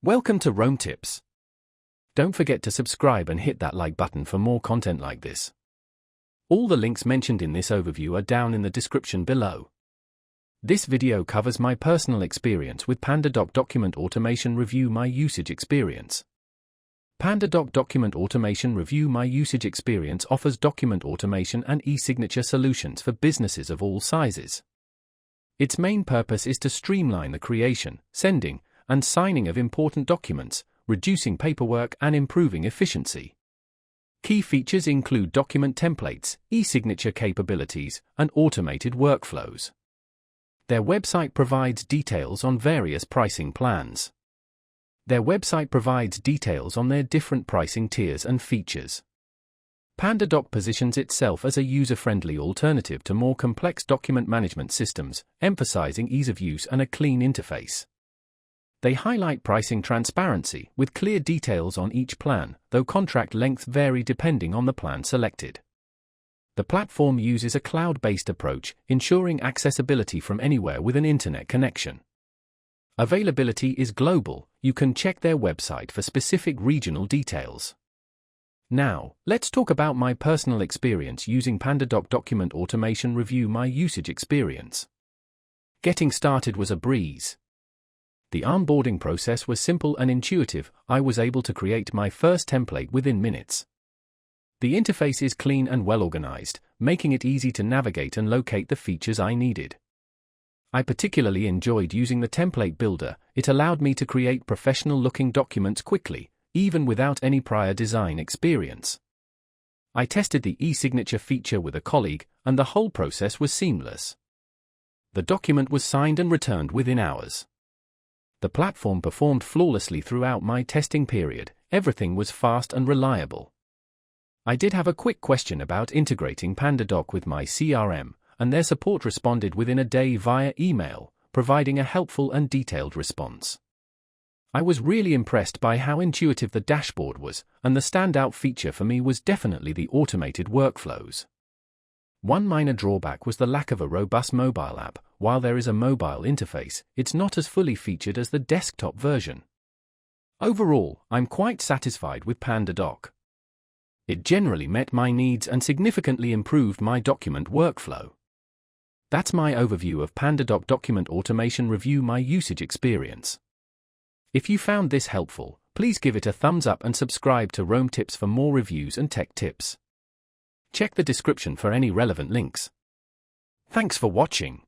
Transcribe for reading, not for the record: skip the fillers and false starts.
Welcome to Rome Tips. Don't forget to subscribe and hit that like button for more content like this. All the links mentioned in this overview are down in the description below. This video covers my personal experience with PandaDoc Document Automation Review My Usage Experience. PandaDoc Document Automation Review My Usage Experience offers document automation and e-signature solutions for businesses of all sizes. Its main purpose is to streamline the creation, sending, and signing of important documents, reducing paperwork and improving efficiency. Key features include document templates, e-signature capabilities, and automated workflows. Their website provides details on various pricing plans. Their website provides details on their different pricing tiers and features. PandaDoc positions itself as a user-friendly alternative to more complex document management systems, emphasizing ease of use and a clean interface. They highlight pricing transparency, with clear details on each plan, though contract lengths vary depending on the plan selected. The platform uses a cloud-based approach, ensuring accessibility from anywhere with an internet connection. Availability is global. You can check their website for specific regional details. Now, let's talk about my personal experience using PandaDoc Document Automation Review My Usage Experience. Getting started was a breeze. The onboarding process was simple and intuitive. I was able to create my first template within minutes. The interface is clean and well organized, making it easy to navigate and locate the features I needed. I particularly enjoyed using the template builder. It allowed me to create professional-looking documents quickly, even without any prior design experience. I tested the e-signature feature with a colleague, and the whole process was seamless. The document was signed and returned within hours. The platform performed flawlessly throughout my testing period. Everything was fast and reliable. I did have a quick question about integrating PandaDoc with my CRM, and their support responded within a day via email, providing a helpful and detailed response. I was really impressed by how intuitive the dashboard was, and the standout feature for me was definitely the automated workflows. One minor drawback was the lack of a robust mobile app. While there is a mobile interface, it's not as fully featured as the desktop version. Overall, I'm quite satisfied with PandaDoc. It generally met my needs and significantly improved my document workflow. That's my overview of PandaDoc Document Automation Review My Usage Experience. If you found this helpful, please give it a thumbs up and subscribe to Rome Tips for more reviews and tech tips. Check the description for any relevant links. Thanks for watching.